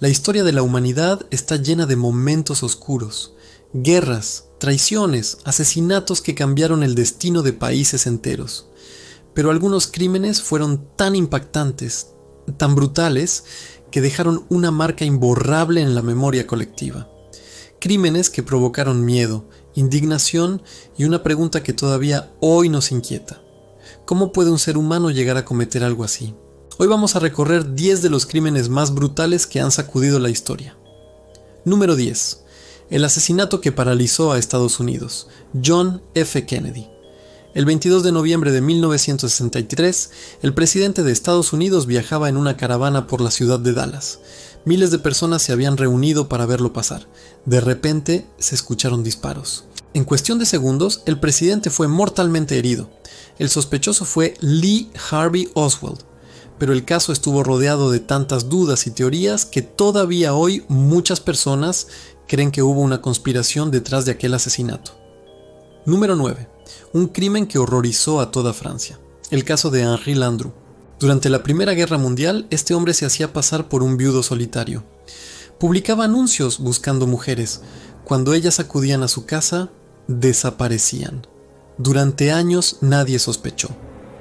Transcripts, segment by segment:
La historia de la humanidad está llena de momentos oscuros, guerras, traiciones, asesinatos que cambiaron el destino de países enteros. Pero algunos crímenes fueron tan impactantes, tan brutales, que dejaron una marca imborrable en la memoria colectiva. Crímenes que provocaron miedo, indignación y una pregunta que todavía hoy nos inquieta. ¿Cómo puede un ser humano llegar a cometer algo así? Hoy vamos a recorrer 10 de los crímenes más brutales que han sacudido la historia. Número 10. El asesinato que paralizó a Estados Unidos. John F. Kennedy. El 22 de noviembre de 1963, el presidente de Estados Unidos viajaba en una caravana por la ciudad de Dallas. Miles de personas se habían reunido para verlo pasar. De repente, se escucharon disparos. En cuestión de segundos, el presidente fue mortalmente herido. El sospechoso fue Lee Harvey Oswald, pero el caso estuvo rodeado de tantas dudas y teorías que todavía hoy muchas personas creen que hubo una conspiración detrás de aquel asesinato. Número 9. Un crimen que horrorizó a toda Francia. El caso de Henri Landru. Durante la Primera Guerra Mundial, este hombre se hacía pasar por un viudo solitario. Publicaba anuncios buscando mujeres. Cuando ellas acudían a su casa, desaparecían. Durante años nadie sospechó,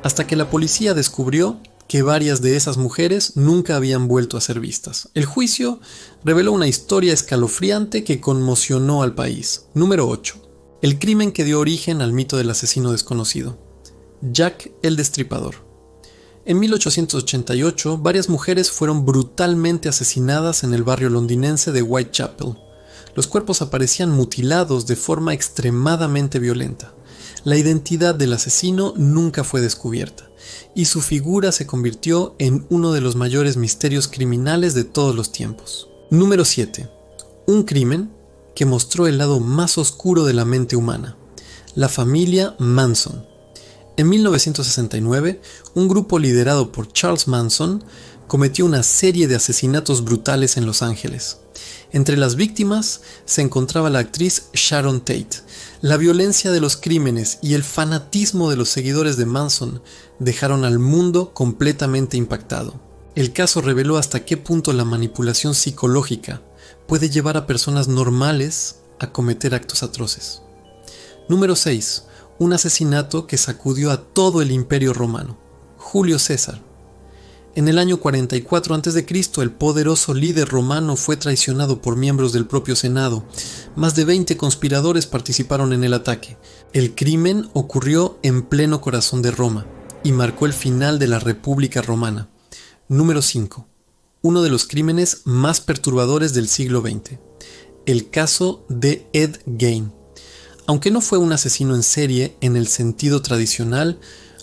hasta que la policía descubrió que varias de esas mujeres nunca habían vuelto a ser vistas. El juicio reveló una historia escalofriante que conmocionó al país. Número 8. El crimen que dio origen al mito del asesino desconocido. Jack el Destripador. En 1888, varias mujeres fueron brutalmente asesinadas en el barrio londinense de Whitechapel. Los cuerpos aparecían mutilados de forma extremadamente violenta. La identidad del asesino nunca fue descubierta, y su figura se convirtió en uno de los mayores misterios criminales de todos los tiempos. Número 7. Un crimen que mostró el lado más oscuro de la mente humana. La familia Manson. En 1969, un grupo liderado por Charles Manson cometió una serie de asesinatos brutales en Los Ángeles. Entre las víctimas se encontraba la actriz Sharon Tate. La violencia de los crímenes y el fanatismo de los seguidores de Manson dejaron al mundo completamente impactado. El caso reveló hasta qué punto la manipulación psicológica puede llevar a personas normales a cometer actos atroces. Número 6. Un asesinato que sacudió a todo el Imperio Romano. Julio César. En el año 44 a.C., el poderoso líder romano fue traicionado por miembros del propio Senado. Más de 20 conspiradores participaron en el ataque. El crimen ocurrió en pleno corazón de Roma y marcó el final de la República Romana. Número 5. Uno de los crímenes más perturbadores del siglo XX. El caso de Ed Gein. Aunque no fue un asesino en serie en el sentido tradicional,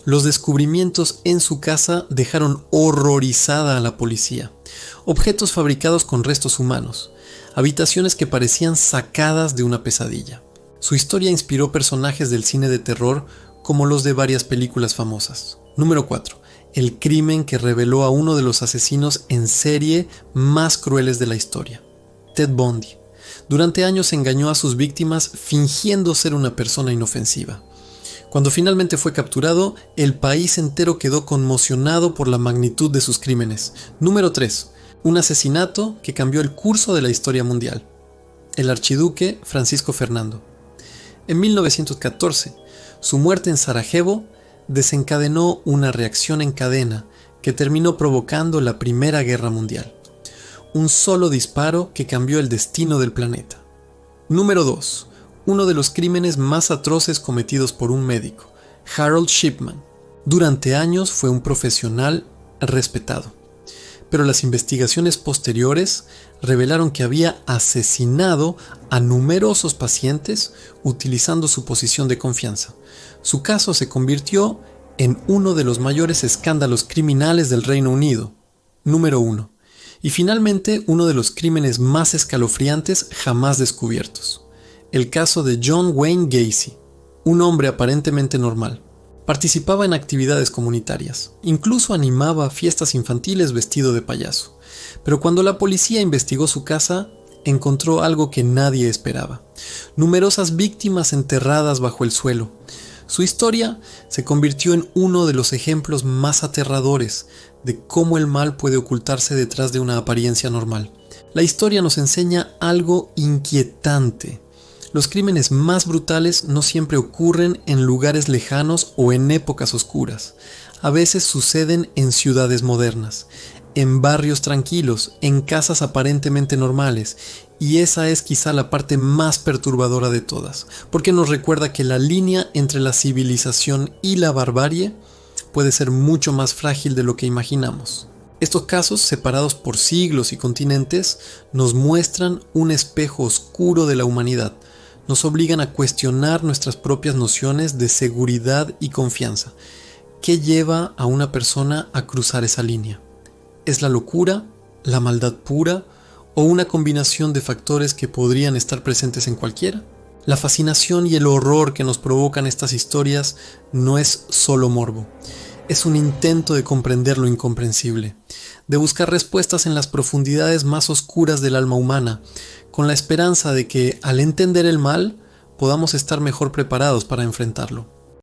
los descubrimientos en su casa dejaron horrorizada a la policía. Objetos fabricados con restos humanos, habitaciones que parecían sacadas de una pesadilla. Su historia inspiró personajes del cine de terror como los de varias películas famosas. Número 4. El crimen que reveló a uno de los asesinos en serie más crueles de la historia. Ted Bundy. Durante años engañó a sus víctimas fingiendo ser una persona inofensiva. Cuando finalmente fue capturado, el país entero quedó conmocionado por la magnitud de sus crímenes. Número 3. Un asesinato que cambió el curso de la historia mundial. El archiduque Francisco Fernando. En 1914, su muerte en Sarajevo desencadenó una reacción en cadena que terminó provocando la Primera Guerra Mundial. Un solo disparo que cambió el destino del planeta. Número 2. Uno de los crímenes más atroces cometidos por un médico, Harold Shipman. Durante años fue un profesional respetado, pero las investigaciones posteriores revelaron que había asesinado a numerosos pacientes utilizando su posición de confianza. Su caso se convirtió en uno de los mayores escándalos criminales del Reino Unido. Número 1. Y finalmente, uno de los crímenes más escalofriantes jamás descubiertos. El caso de John Wayne Gacy, un hombre aparentemente normal. Participaba en actividades comunitarias, incluso animaba fiestas infantiles vestido de payaso. Pero cuando la policía investigó su casa, encontró algo que nadie esperaba. Numerosas víctimas enterradas bajo el suelo. Su historia se convirtió en uno de los ejemplos más aterradores de cómo el mal puede ocultarse detrás de una apariencia normal. La historia nos enseña algo inquietante. Los crímenes más brutales no siempre ocurren en lugares lejanos o en épocas oscuras. A veces suceden en ciudades modernas, en barrios tranquilos, en casas aparentemente normales, y esa es quizá la parte más perturbadora de todas, porque nos recuerda que la línea entre la civilización y la barbarie puede ser mucho más frágil de lo que imaginamos. Estos casos, separados por siglos y continentes, nos muestran un espejo oscuro de la humanidad. Nos obligan a cuestionar nuestras propias nociones de seguridad y confianza. ¿Qué lleva a una persona a cruzar esa línea? ¿Es la locura, la maldad pura o una combinación de factores que podrían estar presentes en cualquiera? La fascinación y el horror que nos provocan estas historias no es solo morbo. Es un intento de comprender lo incomprensible, de buscar respuestas en las profundidades más oscuras del alma humana, con la esperanza de que, al entender el mal, podamos estar mejor preparados para enfrentarlo.